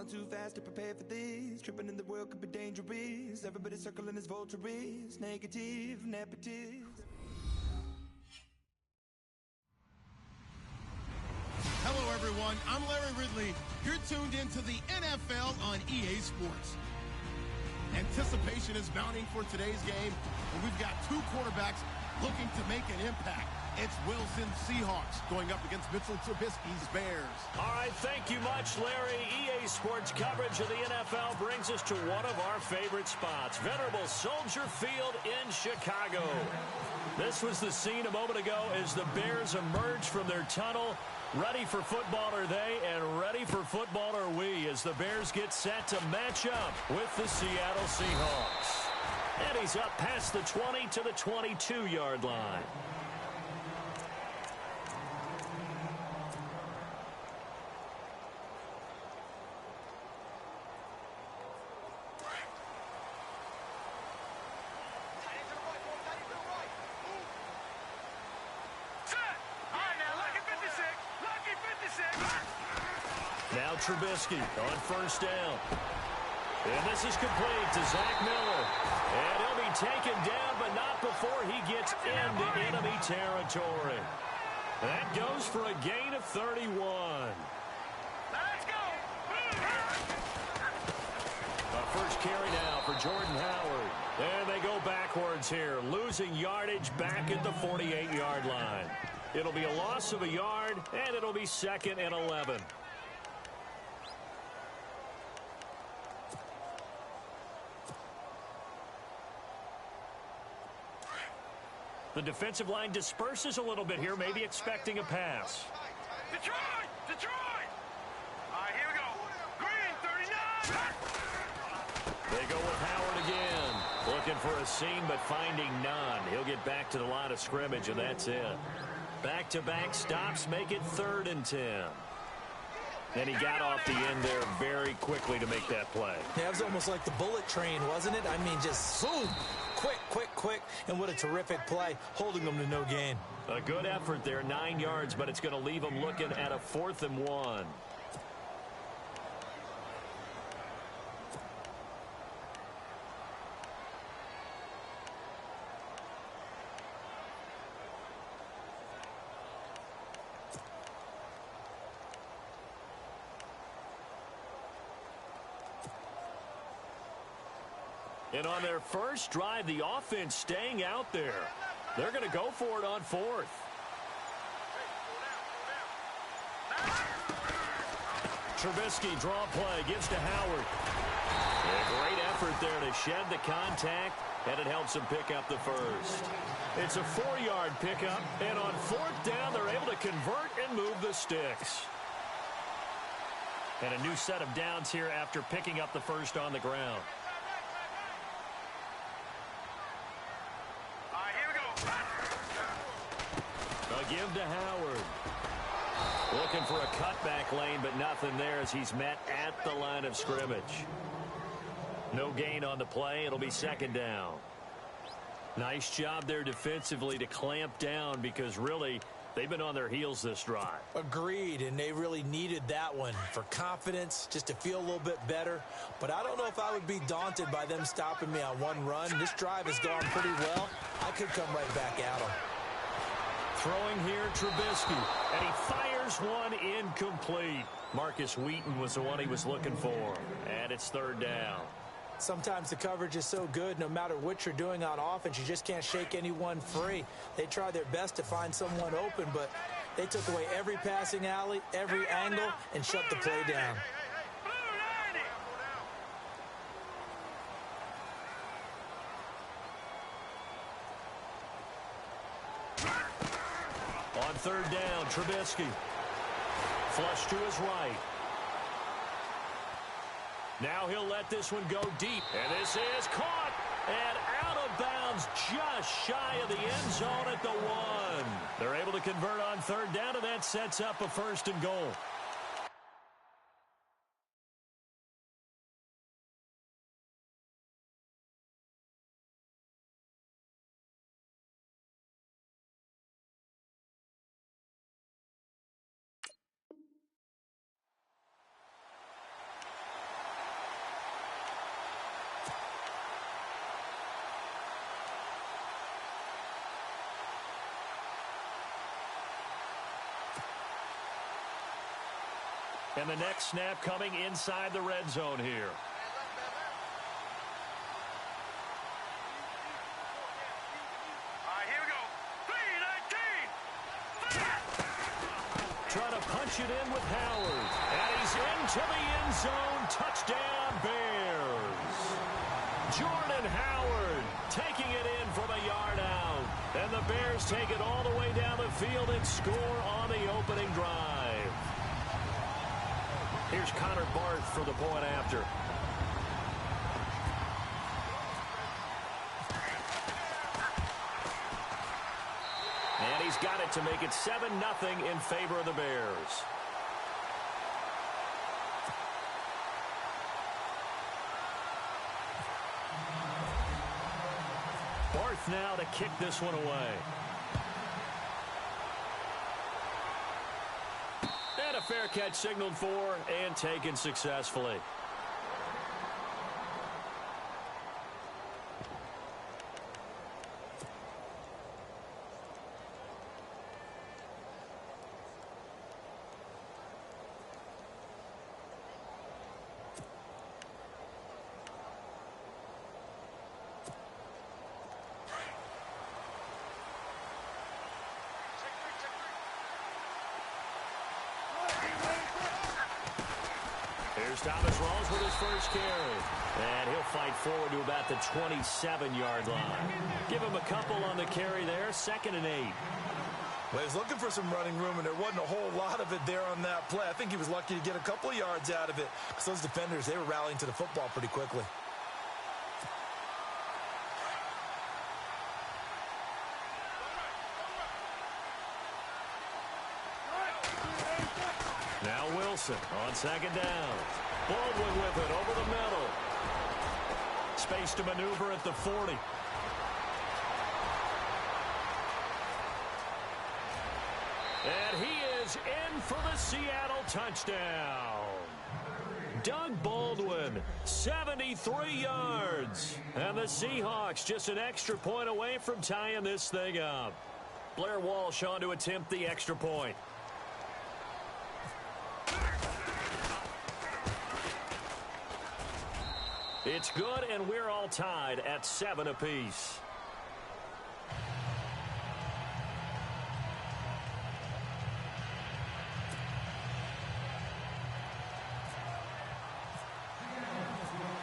Falling too fast to prepare for this. Tripping in the world could be dangerous. Everybody circling as vultures. Negative, nepotism. Hello, everyone. I'm Larry Ridley. You're tuned into the NFL on EA Sports. Anticipation is mounting for today's game, and we've got two quarterbacks looking to make an impact. It's Wilson's Seahawks going up against Mitchell Trubisky's Bears. All right, thank you much, Larry. EA Sports coverage of the NFL brings us to one of our favorite spots, venerable Soldier Field in Chicago. This was the scene a moment ago as the Bears emerged from their tunnel. Ready for football are they, and ready for football are we, as the Bears get set to match up with the Seattle Seahawks. And he's up past the 20 to the 22-yard line. Now Trubisky on first down. And this is complete to Zach Miller. And he'll be taken down, but not before he gets into enemy territory. That goes for a gain of 31. Let's go! A first carry now for Jordan Howard. And they go backwards here, losing yardage back at the 48-yard line. It'll be a loss of a yard, and it'll be 2nd and 11. The defensive line disperses a little bit here, maybe expecting a pass. Detroit! Detroit! All right, here we go. Green, 39! They go with Howard again. Looking for a seam, but finding none. He'll get back to the line of scrimmage, and that's it. Back-to-back stops make it 3rd and 10. And he got off the end there very quickly to make that play. Yeah, it was almost like the bullet train, wasn't it? I mean, just boom, quick, and what a terrific play, holding them to no gain. A good effort there, 9 yards, but it's going to leave them looking at a 4th and 1. And on their first drive, the offense staying out there. They're going to go for it on 4th. Trubisky, draw play, gives to Howard. A great effort there to shed the contact, and it helps him pick up the first. It's a 4-yard pickup, and on 4th down, they're able to convert and move the sticks. And a new set of downs here after picking up the first on the ground. Give to Howard. Looking for a cutback lane, but nothing there as he's met at the line of scrimmage. No gain on the play. It'll be 2nd down. Nice job there defensively to clamp down because really they've been on their heels this drive. Agreed, and they really needed that one for confidence, just to feel a little bit better. But I don't know if I would be daunted by them stopping me on one run. This drive has gone pretty well. I could come right back at them. Throwing here, Trubisky, and he fires one incomplete. Marcus Wheaton was the one he was looking for, and it's 3rd down. Sometimes the coverage is so good, no matter what you're doing on offense, you just can't shake anyone free. They try their best to find someone open, but they took away every passing alley, every angle, and shut the play down. On 3rd down, Trubisky. Flush to his right. Now he'll let this one go deep. And this is caught and out of bounds just shy of the end zone at the 1. They're able to convert on 3rd down, and that sets up a 1st and goal. And the next snap coming inside the red zone here. Here we go. 3-19. Trying to punch it in with Howard. And he's into the end zone. Touchdown, Bears. Jordan Howard taking it in from a yard out. And the Bears take it all the way down the field and score on the opening drive. Here's Connor Barth for the point after. And he's got it to make it 7-0 in favor of the Bears. Barth now to kick this one away. And a fair catch signaled for and taken successfully. Here's Thomas Rawls with his first carry. And he'll fight forward to about the 27-yard line. Give him a couple on the carry there. 2nd and 8. Well, he was looking for some running room, and there wasn't a whole lot of it there on that play. I think he was lucky to get a couple of yards out of it because those defenders, they were rallying to the football pretty quickly. Now Wilson on 2nd down. Baldwin with it over the middle. Space to maneuver at the 40. And he is in for the Seattle touchdown. Doug Baldwin, 73 yards. And the Seahawks just an extra point away from tying this thing up. Blair Walsh on to attempt the extra point. It's good, and we're all tied at 7 apiece.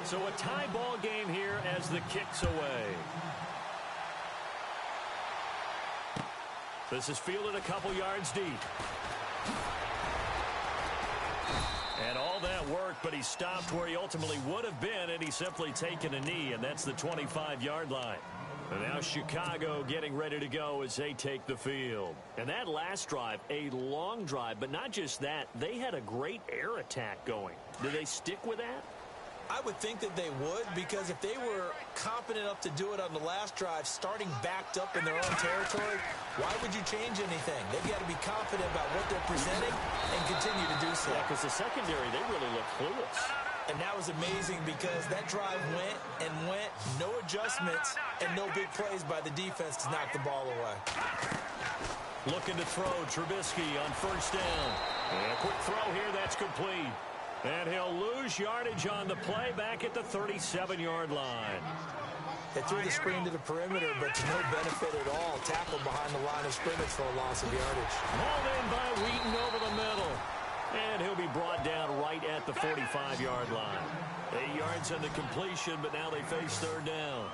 So a tie ball game here as the kick's away. This is fielded a couple yards deep. And all that work, but he stopped where he ultimately would have been, and he's simply taken a knee, and that's the 25-yard line. And now Chicago getting ready to go as they take the field. And that last drive, a long drive, but not just that, they had a great air attack going. Do they stick with that? I would think that they would, because if they were competent enough to do it on the last drive, starting backed up in their own territory, why would you change anything? They've got to be confident about what they're presenting and continue to do so. Yeah, because the secondary, they really look clueless. And that was amazing because that drive went and went, no adjustments, and no big plays by the defense to knock the ball away. Looking to throw, Trubisky on 1st down. And a quick throw here, that's complete. And he'll lose yardage on the play back at the 37-yard line. They threw the screen to the perimeter, but to no benefit at all. Tackle behind the line of scrimmage for a loss of yardage. Hauled in by Wheaton over the middle. And he'll be brought down right at the 45-yard line. 8 yards on the completion, but now they face 3rd down.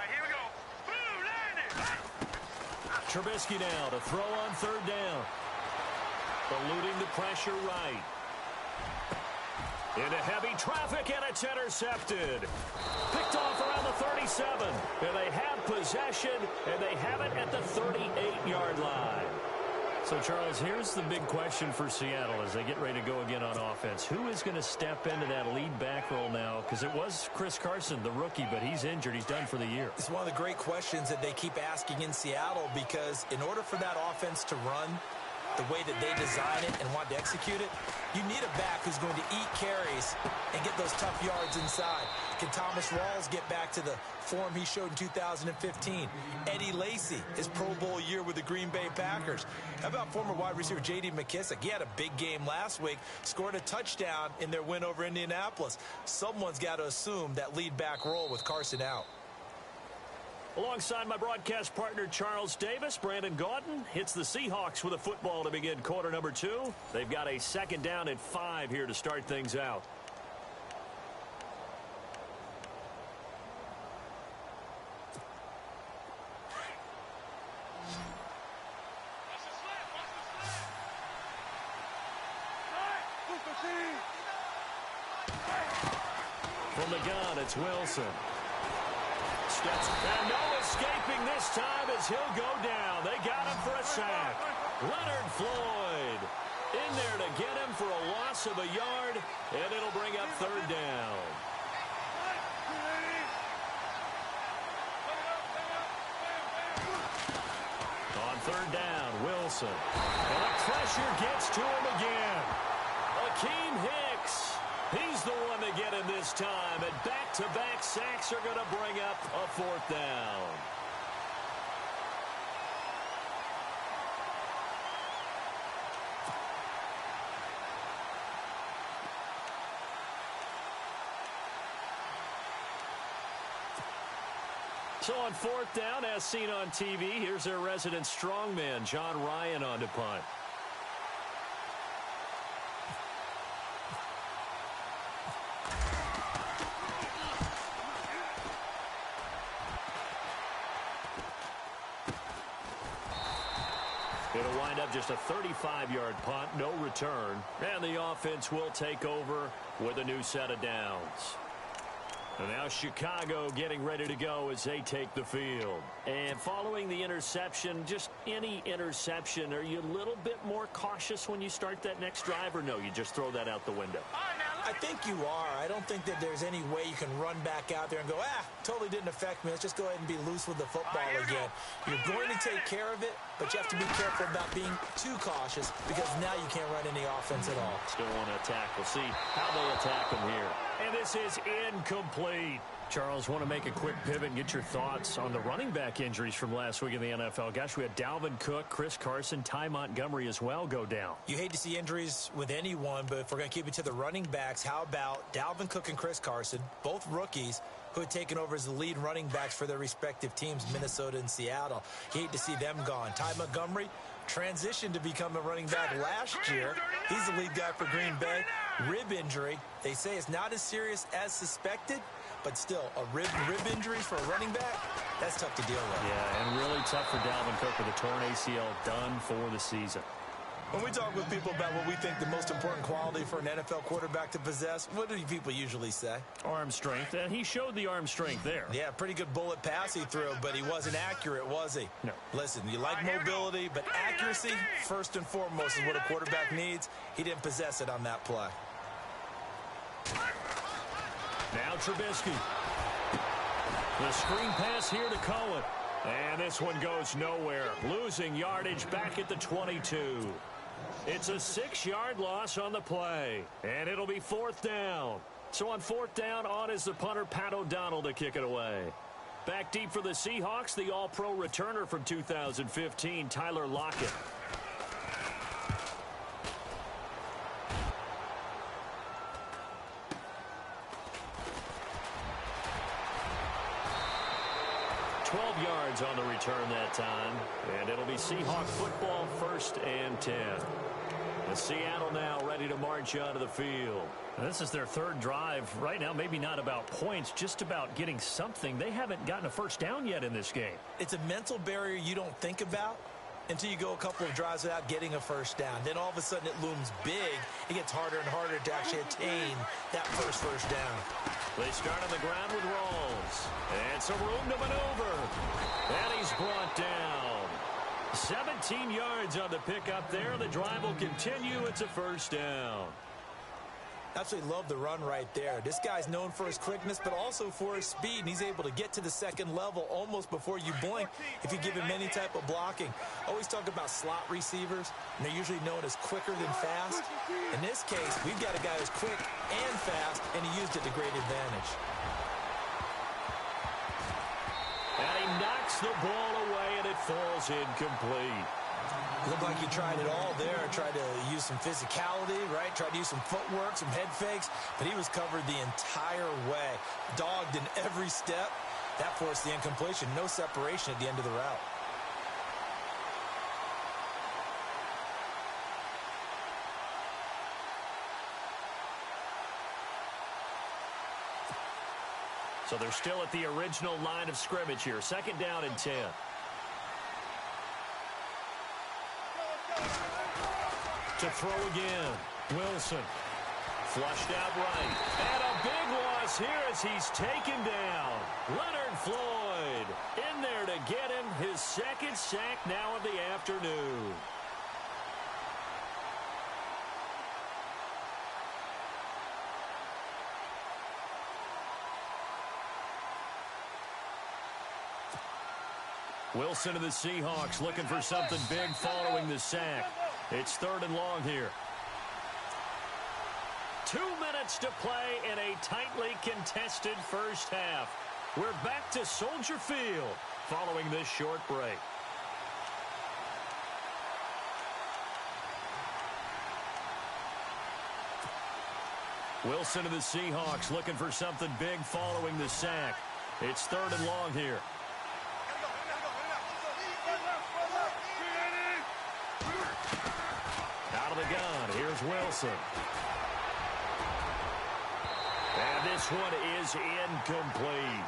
Here we go. Boom, landed. Trubisky now to throw on 3rd down. Eluding the pressure right. Into heavy traffic, and it's intercepted. Picked off around the 37. And they have possession, and they have it at the 38-yard line. So, Charles, here's the big question for Seattle as they get ready to go again on offense. Who is going to step into that lead back role now? Because it was Chris Carson, the rookie, but he's injured. He's done for the year. It's one of the great questions that they keep asking in Seattle because in order for that offense to run, the way that they design it and want to execute it, you need a back who's going to eat carries and get those tough yards inside. Can Thomas Rawls get back to the form he showed in 2015? Eddie Lacy, his Pro Bowl year with the Green Bay Packers. How about former wide receiver J.D. McKissick? He had a big game last week, scored a touchdown in their win over Indianapolis. Someone's got to assume that lead back role with Carson out. Alongside my broadcast partner, Charles Davis, Brandon Gaudin hits the Seahawks with a football to begin quarter number 2. They've got a second down at 5 here to start things out. From the gun, it's Wilson. And no escaping this time as he'll go down. They got him for a sack. Leonard Floyd in there to get him for a loss of a yard, and it'll bring up third down. On third down, Wilson. And the pressure gets to him again. Akeem Hicks. He's the one to get him this time, and back-to-back sacks are going to bring up a fourth down. So on fourth down, as seen on TV, here's their resident strongman, John Ryan, on to punt. It'll wind up just a 35-yard punt, no return, and the offense will take over with a new set of downs. And now Chicago getting ready to go as they take the field. And following the interception, just any interception, are you a little bit more cautious when you start that next drive, or no, you just throw that out the window? I think you are. I don't think that there's any way you can run back out there and go, totally didn't affect me. Let's just go ahead and be loose with the football again. You're going to take care of it, but you have to be careful about being too cautious because now you can't run any offense at all. Still want to attack. We'll see how they attack him here. And this is incomplete. Charles, want to make a quick pivot and get your thoughts on the running back injuries from last week in the NFL. Gosh, we had Dalvin Cook, Chris Carson, Ty Montgomery as well go down. You hate to see injuries with anyone, but if we're going to keep it to the running backs, how about Dalvin Cook and Chris Carson, both rookies who had taken over as the lead running backs for their respective teams, Minnesota and Seattle. You hate to see them gone. Ty Montgomery transitioned to become a running back last year. He's the lead guy for Green Bay. Rib injury. They say it's not as serious as suspected, but still, a rib injury for a running back, that's tough to deal with. Yeah, and really tough for Dalvin Cook with a torn ACL done for the season. When we talk with people about what we think the most important quality for an NFL quarterback to possess, what do people usually say? Arm strength, and he showed the arm strength there. Yeah, pretty good bullet pass he threw, but he wasn't accurate, was he? No. Listen, you like mobility, but accuracy, first and foremost, is what a quarterback needs. He didn't possess it on that play. Now Trubisky. The screen pass here to Cohen. And this one goes nowhere. Losing yardage back at the 22. It's a 6-yard loss on the play. And it'll be fourth down. So on fourth down, on is the punter, Pat O'Donnell, to kick it away. Back deep for the Seahawks, the all-pro returner from 2015, Tyler Lockett. Yards on the return that time, and it'll be Seahawk football, 1st and 10. And Seattle now ready to march onto the field. And this is their third drive right now, maybe not about points, just about getting something. They haven't gotten a first down yet in this game. It's a mental barrier you don't think about until you go a couple of drives without getting a first down. Then all of a sudden it looms big. It gets harder and harder to actually attain that first down. They start on the ground with Rawls. And some room to maneuver. And he's brought down. 17 yards on the pickup there. The drive will continue. It's a first down. Absolutely love the run right there. This guy's known for his quickness, but also for his speed, and he's able to get to the second level almost before you blink if you give him any type of blocking. Always talk about slot receivers, and they're usually known as quicker than fast. In this case, we've got a guy who's quick and fast, and he used it to great advantage. And he knocks the ball away, and it falls incomplete. Looked like he tried it all there, tried to use some physicality, right? Tried to use some footwork, some head fakes, but he was covered the entire way. Dogged in every step. That forced the incompletion. No separation at the end of the route. So they're still at the original line of scrimmage here. 2nd down and 10. To throw again, Wilson. Flushed out right. And a big loss here as he's taken down. Leonard Floyd in there to get him his 2nd sack now of the afternoon. Wilson of the Seahawks looking for something big following the sack. It's 3rd and long here. 2 minutes to play in a tightly contested first half. We're back to Soldier Field following this short break. Wilson of the Seahawks looking for something big following the sack. It's 3rd and long here. Out of the gun, here's Wilson. And this one is incomplete.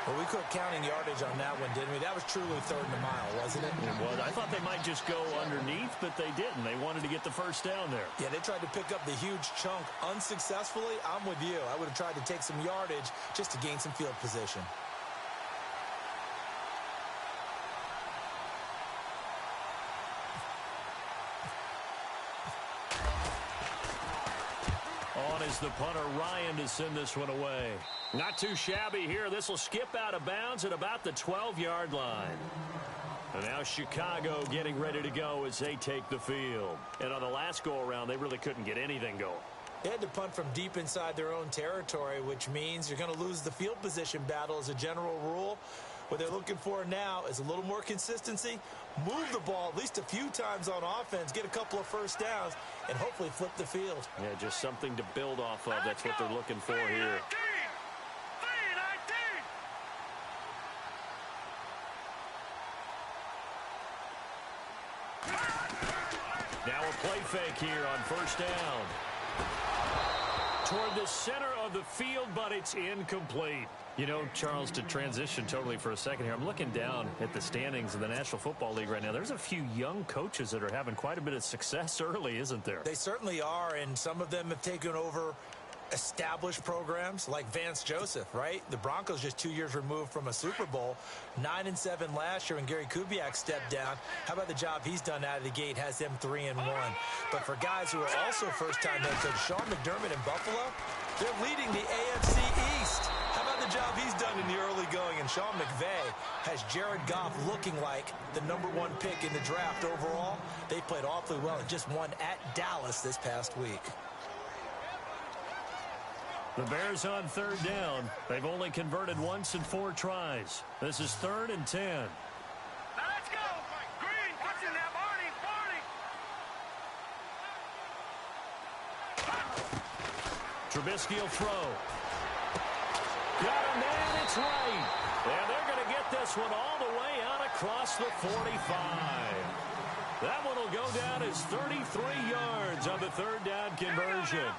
Well, we quit counting yardage on that one, didn't we? That was truly 3rd and a mile, wasn't it? It was. I thought they might just go underneath, but they didn't. They wanted to get the first down there. Yeah, they tried to pick up the huge chunk unsuccessfully. I'm with you. I would have tried to take some yardage just to gain some field position. On is the punter, Ryan, to send this one away. Not too shabby here. This will skip out of bounds at about the 12-yard line. And now Chicago getting ready to go as they take the field. And on the last go-around, they really couldn't get anything going. They had to punt from deep inside their own territory, which means you're going to lose the field position battle as a general rule. What they're looking for now is a little more consistency, move the ball at least a few times on offense, get a couple of first downs, and hopefully flip the field. Yeah, just something to build off of. That's what they're looking for here. Now a play fake here on 1st down. Toward the center of the field, but it's incomplete. You know, Charles, to transition totally for a second here, I'm looking down at the standings of the National Football League right now. There's a few young coaches that are having quite a bit of success early, isn't there? They certainly are, and some of them have taken over established programs like Vance Joseph, right? The Broncos just 2 years removed from a Super Bowl, 9-7 last year when Gary Kubiak stepped down. How about the job he's done out of the gate, has them 3-1. But for guys who are also first-time head coach, Sean McDermott in Buffalo, they're leading the AFC East. How about the job he's done in the early going? And Sean McVay has Jared Goff looking like the #1 pick in the draft overall. They played awfully well and just won at Dallas this past week. The Bears on 3rd down. They've only converted once in 4 tries. This is 3rd and 10. Now let's go. Green, what's in there, Barney? Trubisky will throw. Got a man, it's right. And they're going to get this one all the way out across the 45. That one will go down as 33 yards on the 3rd down conversion.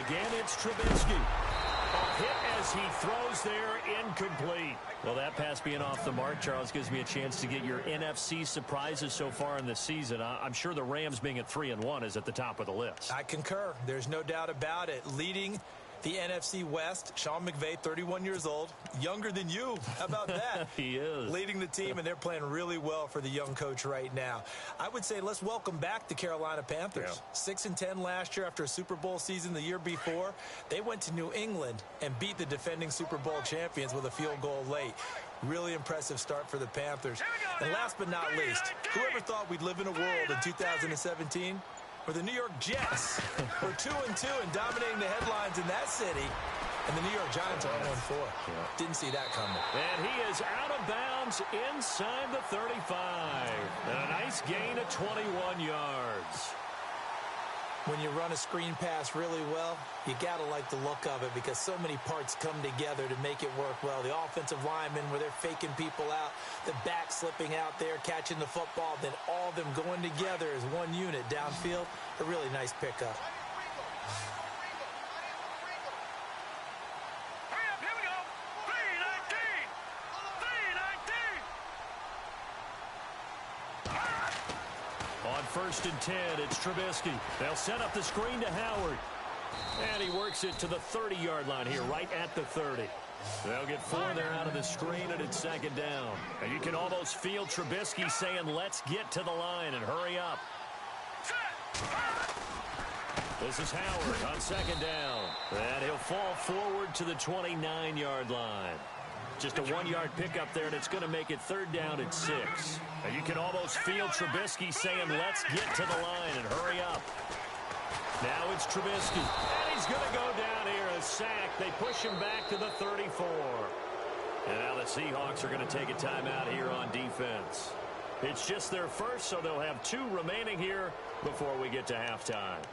Again, it's Trubisky. A hit as he throws there, incomplete. Well, that pass being off the mark, Charles, gives me a chance to get your NFC surprises so far in the season. I'm sure the Rams being at 3-1 is at the top of the list. I concur. There's no doubt about it. Leading The NFC West, Sean McVay, 31 years old, younger than you. How about that? He is. Leading the team, and they're playing really well for the young coach right now. I would say let's welcome back the Carolina Panthers. Yeah. 6-10 last year after a Super Bowl season the year before. They went to New England and beat the defending Super Bowl champions with a field goal late. Really impressive start for the Panthers. And last but not least, whoever thought we'd live in a world in 2017 where the New York Jets were 2-2 and dominating the headlines in that city, and the New York Giants are 0-4. Didn't see that coming. And he is out of bounds inside the 35. And a nice gain of 21 yards. When you run a screen pass really well, you got to like the look of it because so many parts come together to make it work well. The offensive linemen, where they're faking people out, the back slipping out there, catching the football, then all of them going together as one unit downfield. A really nice pickup. Hurry up, here we go. 3-19. On 1st and 10, it's Trubisky. They'll set up the screen to Howard. And he works it to the 30-yard line here, right at the 30. They'll get 4 there out of the screen, and it's 2nd down. And you can almost feel Trubisky saying, let's get to the line and hurry up. This is Howard on 2nd down. And he'll fall forward to the 29-yard line. Just a 1-yard pickup there, and it's going to make it 3rd down at 6. And you can almost feel Trubisky saying, let's get to the line and hurry up. Now it's Trubisky. And he's going to go down here, a sack. They push him back to the 34. And now the Seahawks are going to take a timeout here on defense. It's just their first, so they'll have 2 remaining here before we get to halftime.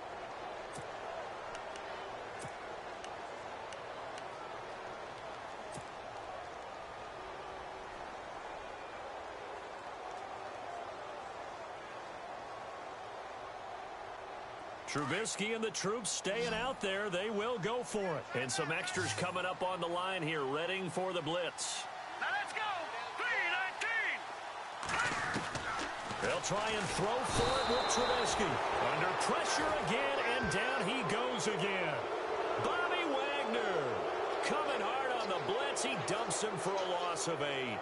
Trubisky and the troops staying out there. They will go for it. And some extras coming up on the line here, readying for the blitz. Now let's go. 3-19. They'll try and throw for it with Trubisky. Under pressure again, and down he goes again. Bobby Wagner coming hard on the blitz. He dumps him for a loss of 8.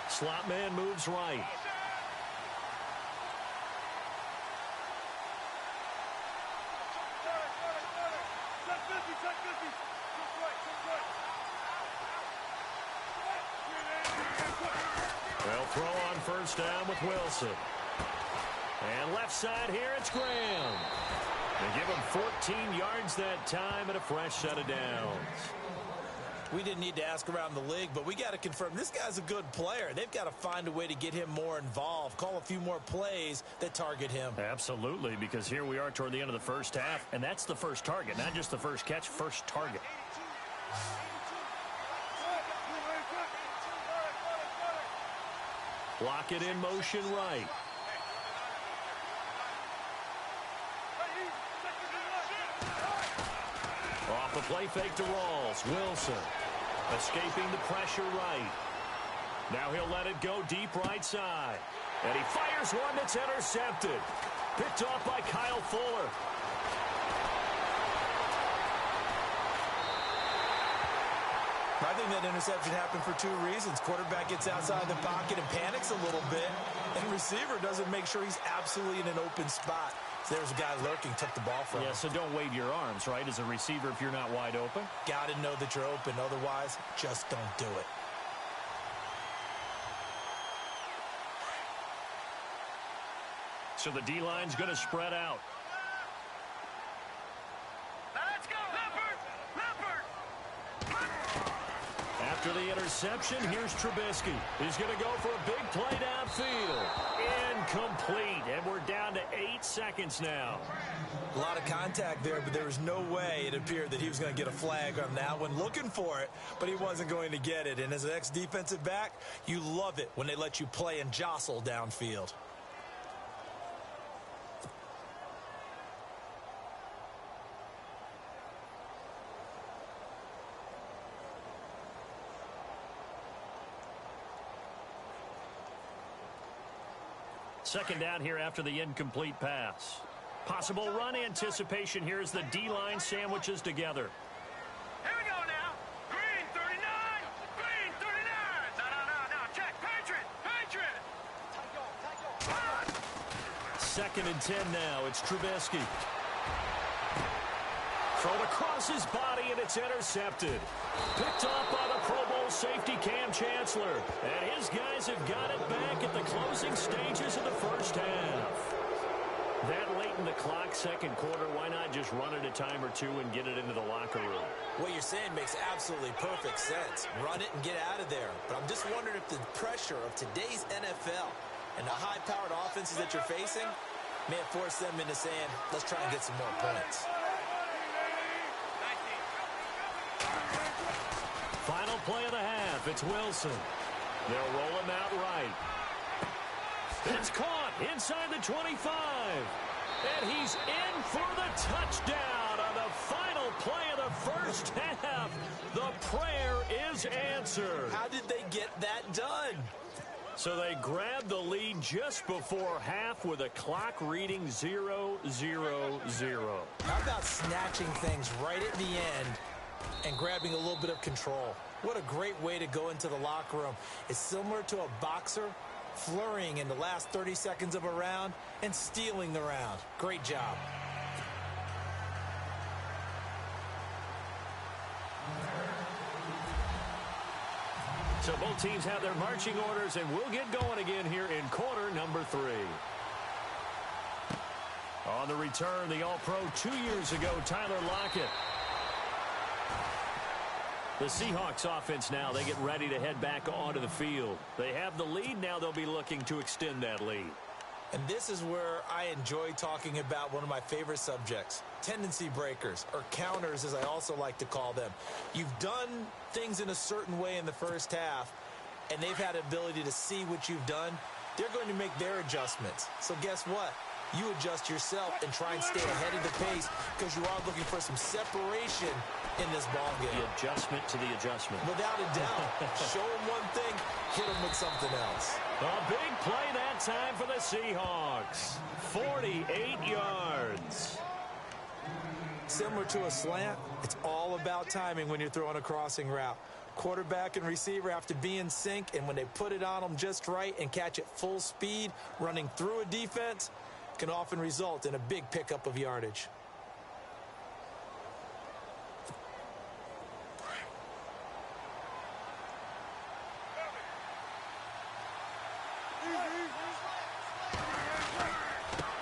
Slot man moves right. They'll throw on 1st down with Wilson. And left side here, it's Graham. They give him 14 yards that time and a fresh set of downs. We didn't need to ask around the league, but we got to confirm this guy's a good player. They've got to find a way to get him more involved, call a few more plays that target him. Absolutely, because here we are toward the end of the first half, and that's the first target, not just the first catch, first target. Lock it in motion right. Off the play fake to Rawls. Wilson escaping the pressure right. Now he'll let it go deep right side. And he fires one that's intercepted. Picked off by Kyle Fuller. I think that interception happened for 2 reasons. Quarterback gets outside the pocket and panics a little bit, and receiver doesn't make sure he's absolutely in an open spot. So there's a guy lurking, took the ball from him. Yeah, so don't wave your arms, right, as a receiver if you're not wide open. Got to know that you're open. Otherwise, just don't do it. So the D-line's going to spread out. Now let's go. Leopard. At After the interception, here's Trubisky. He's going to go for a big play downfield. Incomplete, and we're down to 8 seconds now. A lot of contact there, but there was no way it appeared that he was going to get a flag on that one. Looking for it, but he wasn't going to get it. And as an ex-defensive back, you love it when they let you play and jostle downfield. Second down here after the incomplete pass. Possible run anticipation here as the D-line sandwiches together. Here we go now. Green 39. Green 39. No. Check. Patriot. Second and 10 now. It's Trubisky. Thrown across his body, and it's intercepted. Picked off by the Pro Bowl safety Cam Chancellor. And his guys have got it back at the closing stages of the first half. That late in the clock, second quarter, why not just run it a time or two and get it into the locker room? What you're saying makes absolutely perfect sense. Run it and get out of there. But I'm just wondering if the pressure of today's NFL and the high-powered offenses that you're facing may have forced them into saying, let's try and get some more points. Final play of the half. It's Wilson. They'll roll him out right. It's caught inside the 25. And he's in for the touchdown on the final play of the first half. The prayer is answered. How did they get that done? So they grabbed the lead just before half with a clock reading 0-0-0. How about snatching things right at the end and grabbing a little bit of control? What a great way to go into the locker room. It's similar to a boxer flurrying in the last 30 seconds of a round and stealing the round. Great job. So both teams have their marching orders, and we'll get going again here in quarter number 3. On the return, the All-Pro 2 years ago, Tyler Lockett. The Seahawks offense now, they get ready to head back onto the field. They have the lead. Now they'll be looking to extend that lead. And this is where I enjoy talking about one of my favorite subjects, tendency breakers, or counters as I also like to call them. You've done things in a certain way in the first half, and they've had the ability to see what you've done. They're going to make their adjustments. So guess what? You adjust yourself and try and stay ahead of the pace because you are looking for some separation in this ball game. The adjustment to the adjustment. Without a doubt. Show them one thing, hit them with something else. A big play that time for the Seahawks. 48 yards. Similar to a slant, it's all about timing when you're throwing a crossing route. Quarterback and receiver have to be in sync, and when they put it on them just right and catch it full speed, running through a defense, can often result in a big pickup of yardage.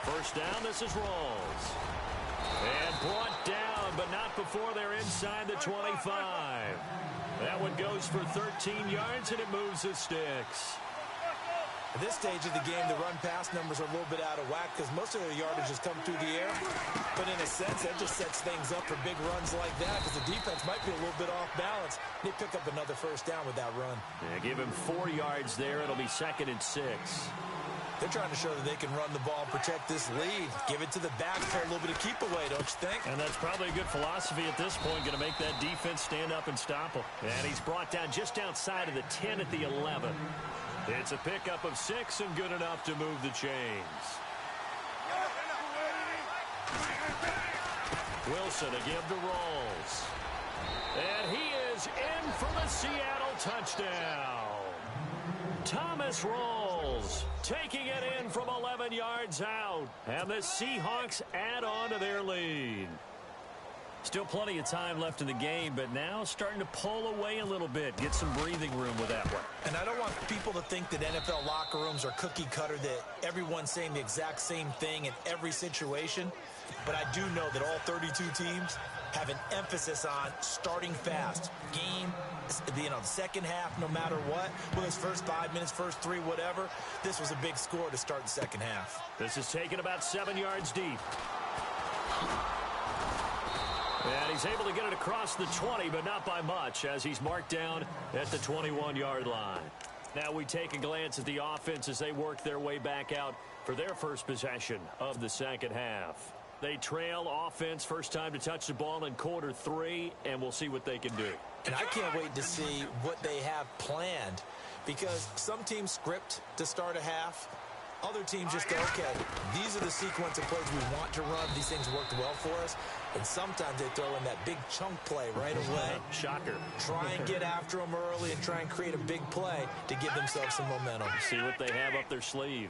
First down, this is Rawls. And brought down, but not before they're inside the 25. That one goes for 13 yards, and it moves the sticks. At this stage of the game, the run-pass numbers are a little bit out of whack because most of their yardage has come through the air. But in a sense, that just sets things up for big runs like that because the defense might be a little bit off balance. They pick up another first down with that run. Yeah, give him 4 yards there. It'll be 2nd and 6. They're trying to show that they can run the ball and protect this lead. Give it to the back for a little bit of keep away, don't you think? And that's probably a good philosophy at this point. Going to make that defense stand up and stop him. And he's brought down just outside of the 10 at the 11. It's a pickup of 6 and good enough to move the chains. Wilson again to Rawls. And he is in for the Seattle touchdown. Thomas Rawls taking it in from 11 yards out. And the Seahawks add on to their lead. Still plenty of time left in the game, but now starting to pull away a little bit. Get some breathing room with that one. And I don't want people to think that NFL locker rooms are cookie cutter, that everyone's saying the exact same thing in every situation. But I do know that all 32 teams have an emphasis on starting fast, game the second half, no matter what, whether it's first 5 minutes, first 3, whatever, this was a big score to start the second half. This is taken about 7 yards deep. And he's able to get it across the 20, but not by much, as he's marked down at the 21-yard line. Now we take a glance at the offense as they work their way back out for their first possession of the second half. They trail offense, first time to touch the ball in quarter 3, and we'll see what they can do. And I can't wait to see what they have planned, because some teams script to start a half. Other teams just go, okay, these are the sequence of plays we want to run. These things worked well for us. And sometimes they throw in that big chunk play right away. Shocker. Try and get after them early and try and create a big play to give themselves some momentum. See what they have up their sleeve.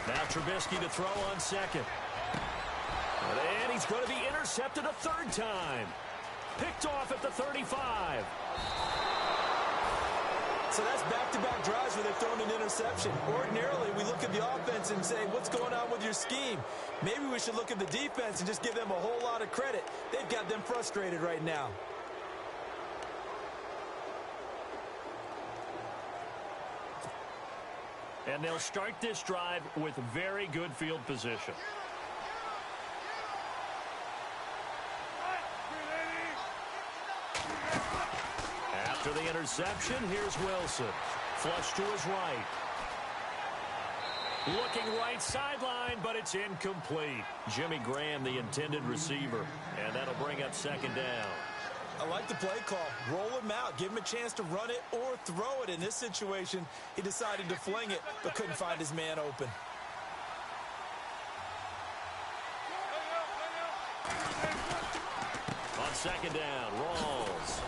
Now Trubisky to throw on second. And he's going to be intercepted a third time. Picked off at the 35. So that's back-to-back drives where they've thrown an interception. Ordinarily, we look at the offense and say, what's going on with your scheme? Maybe we should look at the defense and just give them a whole lot of credit. They've got them frustrated right now. And they'll start this drive with very good field position. After the interception, here's Wilson. Flush to his right. Looking right sideline, but it's incomplete. Jimmy Graham, the intended receiver. And that'll bring up second down. I like the play call. Roll him out. Give him a chance to run it or throw it. In this situation, he decided to fling it, but couldn't find his man open. On second down, Rawls.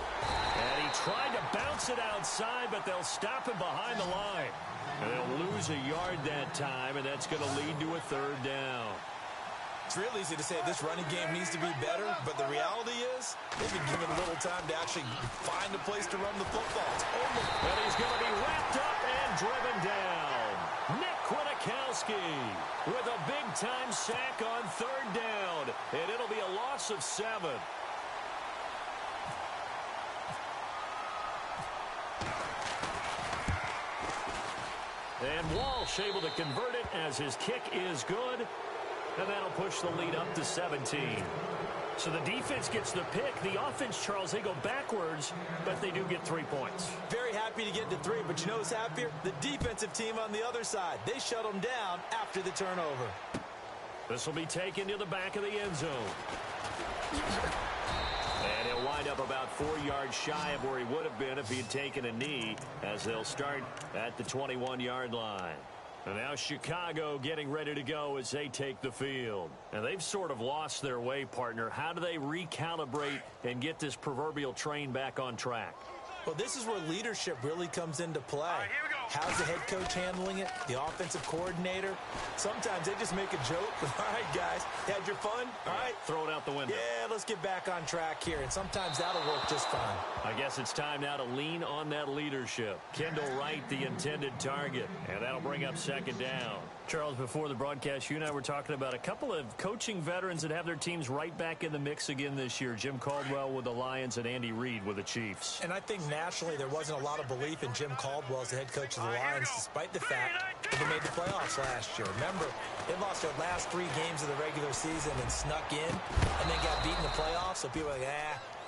And he tried to bounce it outside, but they'll stop him behind the line. And they'll lose a yard that time, and that's going to lead to a third down. It's real easy to say this running game needs to be better, but the reality is they've been given a little time to actually find a place to run the football. And he's going to be wrapped up and driven down. Nick Kwiatkowski with a big-time sack on third down, and it'll be a loss of 7. And Walsh able to convert it as his kick is good. And that'll push the lead up to 17. So the defense gets the pick. The offense, Charles, they go backwards, but they do get 3 points. Very happy to get to 3, but you know who's happier? The defensive team on the other side. They shut them down after the turnover. This will be taken to the back of the end zone. And he'll wind up about 4 yards shy of where he would have been if he had taken a knee, as they'll start at the 21-yard line. And now Chicago getting ready to go as they take the field. And they've sort of lost their way, partner. How do they recalibrate and get this proverbial train back on track? Well, this is where leadership really comes into play. Here we go. How's the head coach handling it? The offensive coordinator? Sometimes they just make a joke. All right, guys, you had your fun? All right. Throw it out the window. Yeah, let's get back on track here. And sometimes that'll work just fine. I guess it's time now to lean on that leadership. Kendall Wright, the intended target. And that'll bring up second down. Charles, before the broadcast, you and I were talking about a couple of coaching veterans that have their teams right back in the mix again this year. Jim Caldwell with the Lions and Andy Reid with the Chiefs. And I think nationally there wasn't a lot of belief in Jim Caldwell as the head coach of the Lions, despite the fact that they made the playoffs last year. Remember, they lost their last 3 games of the regular season and snuck in and then got beat in the playoffs. So people are like,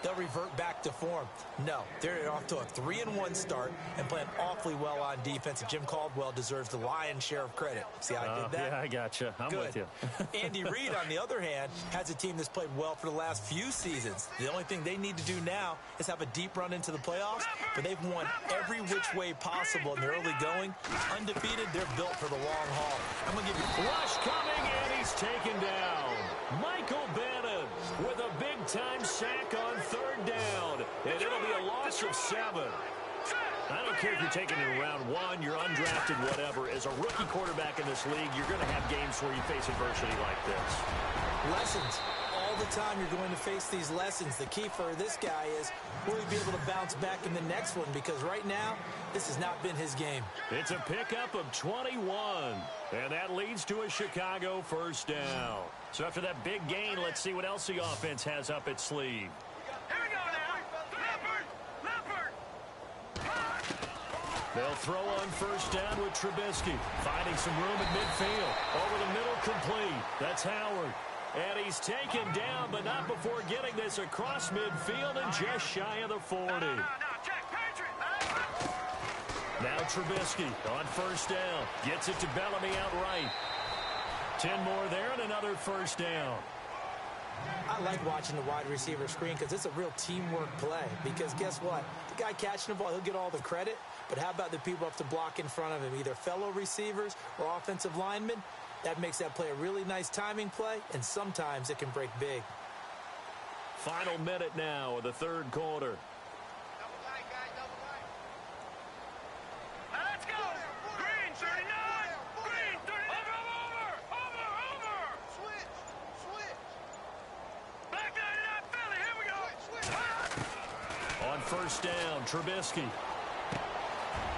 they'll revert back to form. No, they're off to a 3-1 start and playing awfully well on defense. And Jim Caldwell deserves the lion's share of credit. See how I did that? Yeah, I gotcha. I'm Good. with you. Andy Reid, on the other hand, has a team that's played well for the last few seasons. The only thing they need to do now is have a deep run into the playoffs, but they've won every which way possible in the early going. Undefeated, they're built for the long haul. I'm going to give you... Rush coming, and he's taken down. Michael Bannon with a big-time sack on third down, and it'll be a loss of 7. I don't care if you're taking it in round 1, you're undrafted, whatever. As a rookie quarterback in this league, you're going to have games where you face adversity like this. Lessons. All the time you're going to face these lessons. The key for this guy is, will he be able to bounce back in the next one? Because right now, this has not been his game. It's a pickup of 21, and that leads to a Chicago first down. So after that big gain, let's see what else the offense has up its sleeve. Here we go They'll throw on first down with Trubisky. Finding some room at midfield. Over the middle, complete. That's Howard. And he's taken down, but not before getting this across midfield and just shy of the 40. Now Trubisky on first down. Gets it to Bellamy outright. 10 more there and another first down. I like watching the wide receiver screen because it's a real teamwork play. Because guess what? The guy catching the ball, he'll get all the credit. But how about the people up to block in front of him, either fellow receivers or offensive linemen? That makes that play a really nice timing play, and sometimes it can break big. Final minute now of the third quarter. Let's go! Green 39! Green 39! Over! Switch! Black 99 Philly, here we go! On first down, Trubisky.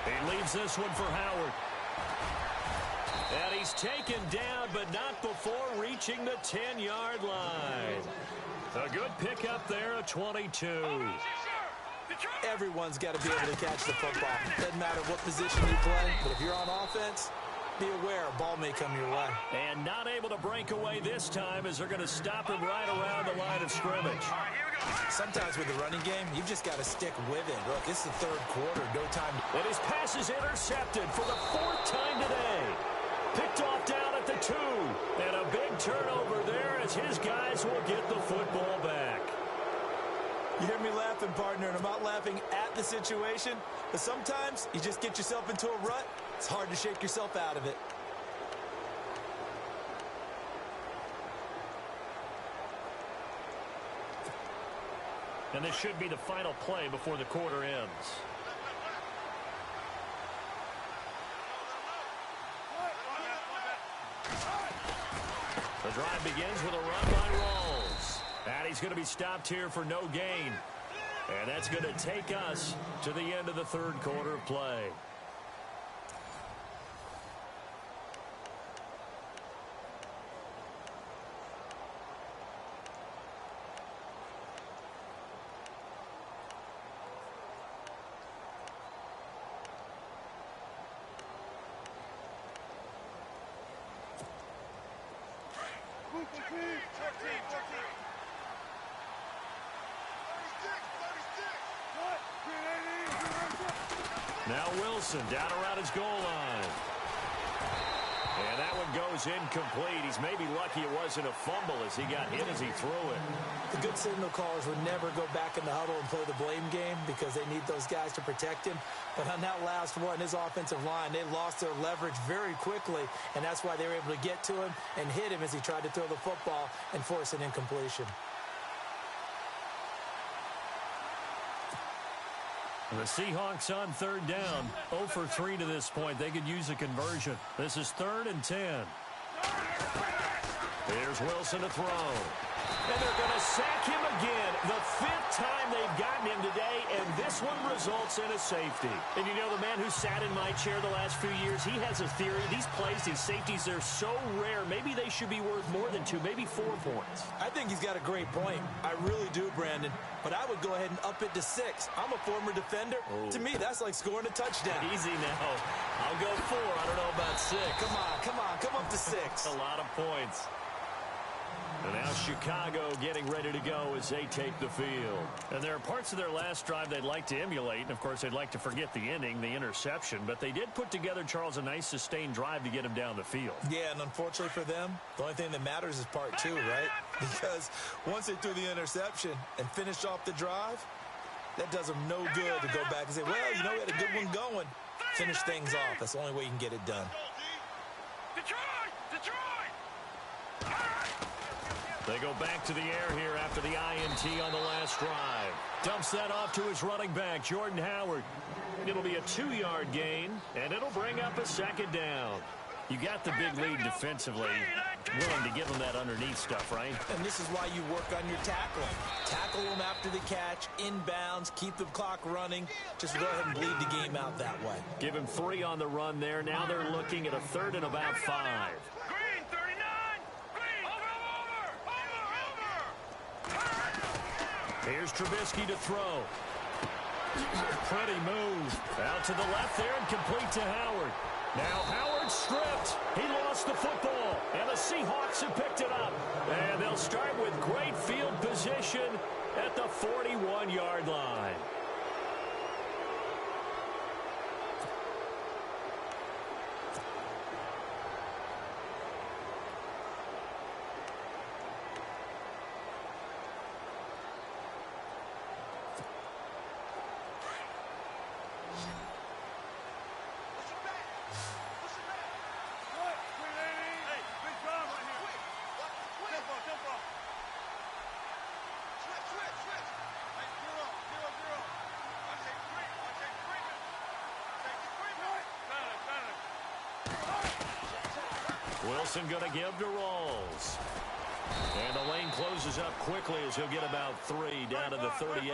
He leaves this one for Howard. And he's taken down, but not before reaching the 10-yard line. A good pickup there at 22. Everyone's got to be able to catch the football. Doesn't matter what position you play, but if you're on offense, be aware a ball may come your way. And not able to break away this time as they're going to stop him right around the line of scrimmage. Sometimes with the running game, you've just got to stick with it. Look, it's the third quarter, no time. And his pass is intercepted for the 4th time today. Picked off down at the 2. And a big turnover there as his guys will get the football back. You hear me laughing, partner, and I'm not laughing at the situation, but sometimes you just get yourself into a rut. It's hard to shake yourself out of it. And this should be the final play before the quarter ends. The drive begins with a run by Rawls. And he's going to be stopped here for no gain. And that's going to take us to the end of the third quarter of play. Now Wilson down around his goal line. And that one goes incomplete. He's maybe lucky it wasn't a fumble as he got hit as he threw it. The good signal callers would never go back in the huddle and play the blame game because they need those guys to protect him. But on that last one, his offensive line, they lost their leverage very quickly, and that's why they were able to get to him and hit him as he tried to throw the football and force an incompletion. The Seahawks on third down, 0 for 3 to this point. They could use a conversion. This is 3rd and 10. Here's Wilson to throw. And they're going to sack him again. The 5th time they've gotten him today, and this one results in a safety. And you know, the man who sat in my chair the last few years, he has a theory. These plays, these safeties, they're so rare. Maybe they should be worth more than 2, maybe 4 points. I think he's got a great point. I really do, Brandon. But I would go ahead and up it to 6. I'm a former defender. Oh. To me, that's like scoring a touchdown. Easy now. I'll go 4. I don't know about 6. Come up to 6. A lot of points. And now Chicago getting ready to go as they take the field. And there are parts of their last drive they'd like to emulate. And, of course, they'd like to forget the ending, the interception. But they did put together, Charles, a nice sustained drive to get him down the field. Yeah, and unfortunately for them, the only thing that matters is part 2, right? Because once they threw the interception and finished off the drive, that does them no good to go back and say, well, you know, we had a good one going. Finish things off. That's the only way you can get it done. Detroit! They go back to the air here after the INT on the last drive. Dumps that off to his running back, Jordan Howard. It'll be a 2-yard gain, and it'll bring up a 2nd down. You got the big lead defensively. Willing to give them that underneath stuff, right? And this is why you work on your tackling. Tackle them after the catch, inbounds, keep the clock running. Just go ahead and bleed the game out that way. Give him 3 on the run there. Now they're looking at a 3rd and about 5. Green 39! Green! Over! Here's Trubisky to throw. Pretty move. Out to the left there and complete to Howard. Now Howard stripped. He lost the football, and the Seahawks have picked it up. And they'll start with great field position at the 41-yard line. Wilson going to give to Rawls. And the lane closes up quickly as he'll get about 3 down to the 38.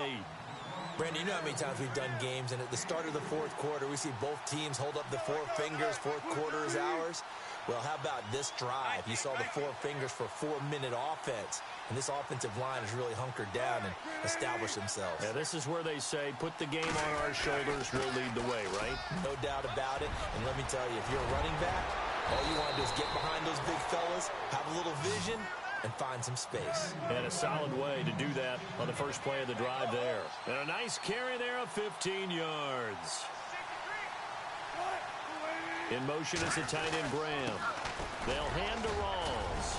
Brandon, you know how many times we've done games, and at the start of the fourth quarter, we see both teams hold up the 4 fingers, fourth quarter is ours. Well, how about this drive? You saw the 4 fingers for 4-minute offense, and this offensive line has really hunkered down and established themselves. Yeah, this is where they say, put the game on our shoulders, we'll lead the way, right? No doubt about it, and let me tell you, if you're a running back, all you want to do is get behind those big fellas, have a little vision, and find some space. And a solid way to do that on the first play of the drive there. And a nice carry there of 15 yards. In motion is the tight end Graham. They'll hand to Rawls.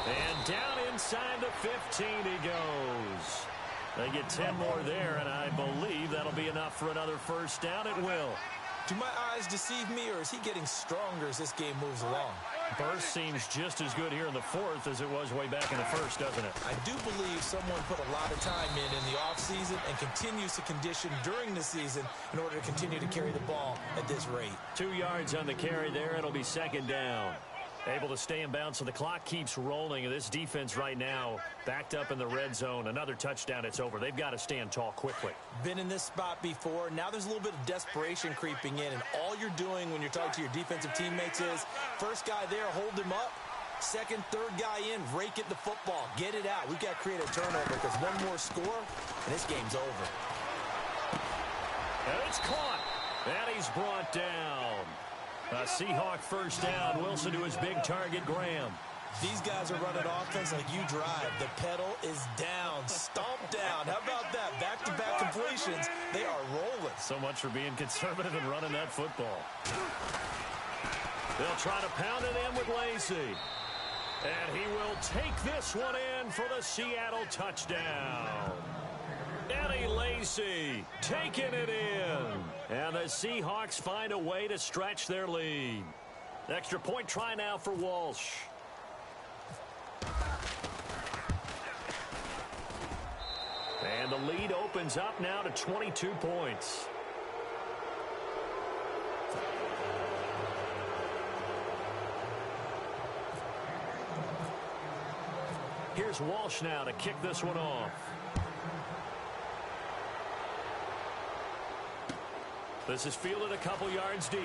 And down inside the 15 he goes. They get 10 more there, and I believe that'll be enough for another first down. It will. Do my eyes deceive me, or is he getting stronger as this game moves along? Burst seems just as good here in the fourth as it was way back in the first, doesn't it? I do believe someone put a lot of time in the offseason and continues to condition during the season in order to continue to carry the ball at this rate. 2 yards on the carry there. It'll be second down. Able to stay in bounds, so the clock keeps rolling. This defense right now backed up in the red zone. Another touchdown, it's over. They've got to stand tall quickly. Been in this spot before. Now there's a little bit of desperation creeping in, and all you're doing when you're talking to your defensive teammates is first guy there, hold him up. Second, third guy in, rake at the football. Get it out. We've got to create a turnover because one more score, and this game's over. And it's caught. And he's brought down. A Seahawk first down. Wilson to his big target, Graham. These guys are running offense like you drive. The pedal is down, stomped down. How about that? Back-to-back completions. They are rolling. So much for being conservative and running that football. They'll try to pound it in with Lacey. And he will take this one in for the Seattle touchdown. Eddie Lacy taking it in. And the Seahawks find a way to stretch their lead. Extra point try now for Walsh. And the lead opens up now to 22 points. Here's Walsh now to kick this one off. This is fielded a couple yards deep.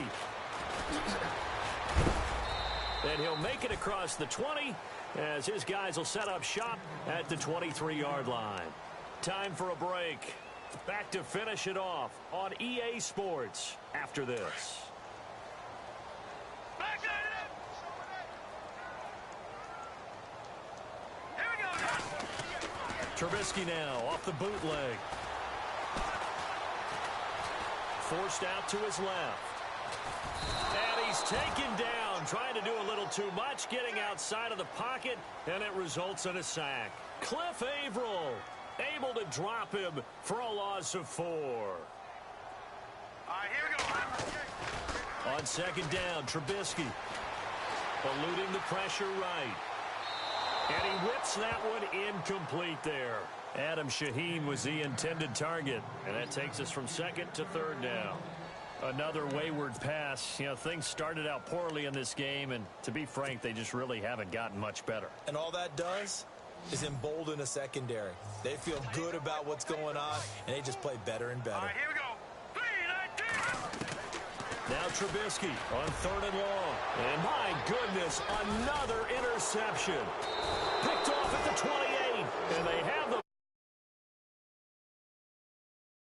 And he'll make it across the 20 as his guys will set up shop at the 23-yard line. Time for a break. Back to finish it off on EA Sports after this. Trubisky now off the bootleg. Forced out to his left. And he's taken down, trying to do a little too much, getting outside of the pocket, and it results in a sack. Cliff Averill able to drop him for a loss of 4. All right, here we go. On second down, Trubisky eluding the pressure right. And he whips that one incomplete there. Adam Shaheen was the intended target, and that takes us from second to third down. Another wayward pass. You know, things started out poorly in this game, and to be frank, they just really haven't gotten much better. And all that does is embolden a secondary. They feel good about what's going on, and they just play better and better. All right, here we go. 3-19. Now Trubisky on third and long. And my goodness, another interception. Picked off at the 28, and they have the